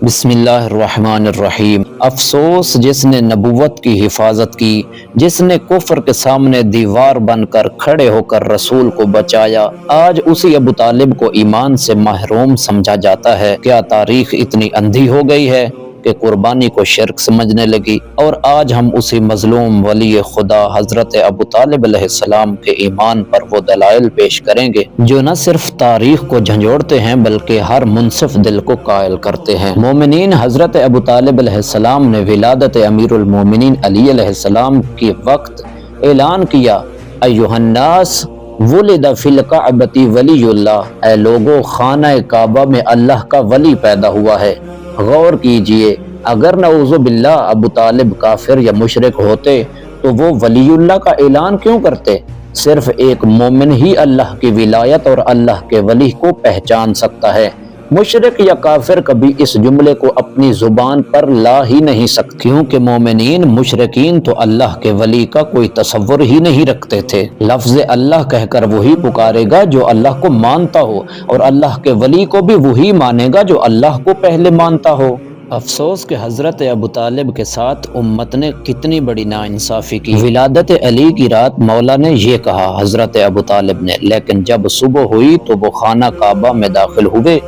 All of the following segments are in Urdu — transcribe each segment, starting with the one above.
بسم اللہ الرحمن الرحیم۔ افسوس جس نے نبوت کی حفاظت کی، جس نے کفر کے سامنے دیوار بن کر کھڑے ہو کر رسول کو بچایا، آج اسی ابو طالب کو ایمان سے محروم سمجھا جاتا ہے۔ کیا تاریخ اتنی اندھی ہو گئی ہے کہ قربانی کو شرک سمجھنے لگی؟ اور آج ہم اسی مظلوم ولی خدا حضرت ابو طالب علیہ السلام کے ایمان پر وہ دلائل پیش کریں گے جو نہ صرف تاریخ کو جھنجھوڑتے ہیں بلکہ ہر منصف دل کو قائل کرتے ہیں۔ مومنین، حضرت ابو طالب علیہ السلام نے ولادت امیر المومنین علی علیہ السلام کے وقت اعلان کیا، ایھا الناس ولد فی الکعبۃ ولی اللہ، اے لوگو، خانہ کعبہ میں اللہ کا ولی پیدا ہوا ہے۔ غور کیجئے، اگر نعوذ باللہ ابو طالب کافر یا مشرک ہوتے تو وہ ولی اللہ کا اعلان کیوں کرتے؟ صرف ایک مومن ہی اللہ کی ولایت اور اللہ کے ولی کو پہچان سکتا ہے۔ مشرک یا کافر کبھی اس جملے کو اپنی زبان پر لا ہی نہیں سکتے، کیونکہ مومنین مشرکین تو اللہ کے ولی کا کوئی تصور ہی نہیں رکھتے تھے۔ لفظ اللہ کہہ کر وہی پکارے گا جو اللہ کو مانتا ہو، اور اللہ کے ولی کو بھی وہی مانے گا جو اللہ کو پہلے مانتا ہو۔ افسوس کہ حضرت ابو طالب کے ساتھ امت نے کتنی بڑی ناانصافی کی۔ ولادت علی کی رات مولا نے یہ کہا حضرت ابو طالب نے، لیکن جب صبح ہوئی تو وہ خانہ کعبہ میں داخل ہوئے۔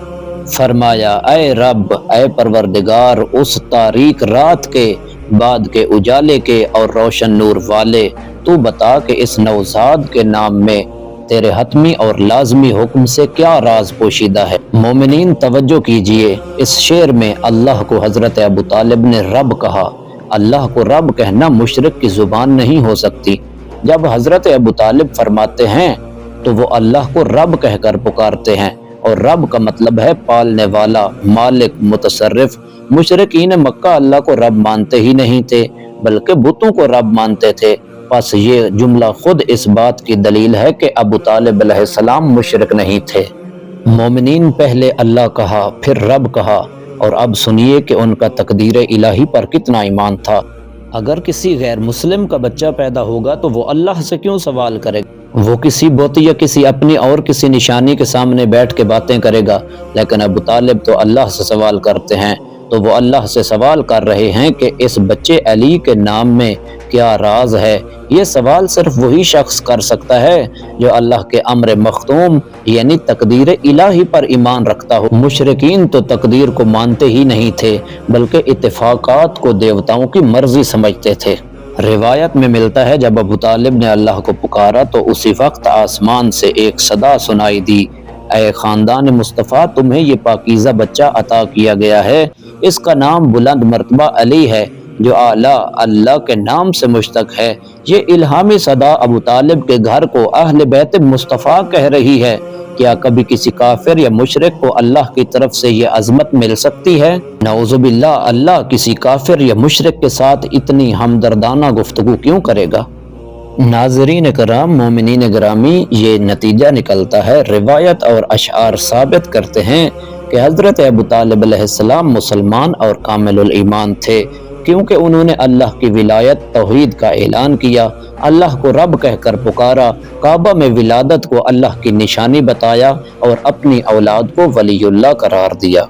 فرمایا، اے رب، اے پروردگار، اس تاریک رات کے بعد کے اجالے کے اور روشن نور والے، تو بتا کہ اس نوزاد کے نام میں تیرے حتمی اور لازمی حکم سے کیا راز پوشیدہ ہے۔ مومنین توجہ کیجئے، اس شعر میں اللہ کو حضرت ابو طالب نے رب کہا۔ اللہ کو رب کہنا مشرک کی زبان نہیں ہو سکتی۔ جب حضرت ابو طالب فرماتے ہیں تو وہ اللہ کو رب کہہ کر پکارتے ہیں، اور رب کا مطلب ہے پالنے والا، مالک، متصرف۔ مشرکین مکہ اللہ کو رب مانتے ہی نہیں تھے بلکہ بتوں کو رب مانتے تھے۔ پس یہ جملہ خود اس بات کی دلیل ہے کہ ابو طالب علیہ السلام مشرک نہیں تھے۔ مومنین، پہلے اللہ کہا، پھر رب کہا، اور اب سنیے کہ ان کا تقدیر الہی پر کتنا ایمان تھا۔ اگر کسی غیر مسلم کا بچہ پیدا ہوگا تو وہ اللہ سے کیوں سوال کرے گا؟ وہ کسی بت یا کسی اپنی اور کسی نشانی کے سامنے بیٹھ کے باتیں کرے گا، لیکن ابو طالب تو اللہ سے سوال کرتے ہیں۔ تو وہ اللہ سے سوال کر رہے ہیں کہ اس بچے علی کے نام میں کیا راز ہے۔ یہ سوال صرف وہی شخص کر سکتا ہے جو اللہ کے امر مختوم یعنی تقدیر الہی پر ایمان رکھتا ہو۔ مشرکین تو تقدیر کو مانتے ہی نہیں تھے بلکہ اتفاقات کو دیوتاؤں کی مرضی سمجھتے تھے۔ روایت میں ملتا ہے جب ابو طالب نے اللہ کو پکارا تو اسی وقت آسمان سے ایک صدا سنائی دی، اے خاندان مصطفیٰ، تمہیں یہ پاکیزہ بچہ عطا کیا گیا ہے، اس کا نام بلند مرتبہ علی ہے جو اعلیٰ اللہ کے نام سے مشتق ہے۔ یہ الہامی صدا ابو طالب کے گھر کو اہل بیت مصطفیٰ کہہ رہی ہے۔ کیا کبھی کسی کافر یا مشرک کو اللہ کی طرف سے یہ عظمت مل سکتی ہے؟ نعوذ باللہ، اللہ کسی کافر یا مشرک کے ساتھ اتنی ہمدردانہ گفتگو کیوں کرے گا؟ ناظرین کرام، مومنین گرامی، یہ نتیجہ نکلتا ہے، روایت اور اشعار ثابت کرتے ہیں کہ حضرت ابو طالب علیہ السلام مسلمان اور کامل الایمان تھے، کیونکہ انہوں نے اللہ کی ولایت توحید کا اعلان کیا، اللہ کو رب کہہ کر پکارا، کعبہ میں ولادت کو اللہ کی نشانی بتایا اور اپنی اولاد کو ولی اللہ قرار دیا۔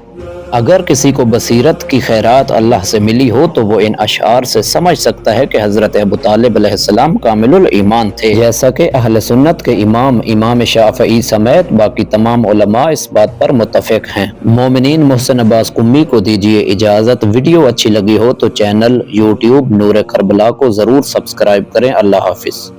اگر کسی کو بصیرت کی خیرات اللہ سے ملی ہو تو وہ ان اشعار سے سمجھ سکتا ہے کہ حضرت ابو طالب علیہ السلام کامل الایمان تھے، جیسا کہ اہل سنت کے امام شافعی سمیت باقی تمام علماء اس بات پر متفق ہیں۔ مومنین، محسن عباس قمی کو دیجیے اجازت۔ ویڈیو اچھی لگی ہو تو چینل یوٹیوب نور کربلا کو ضرور سبسکرائب کریں۔ اللہ حافظ۔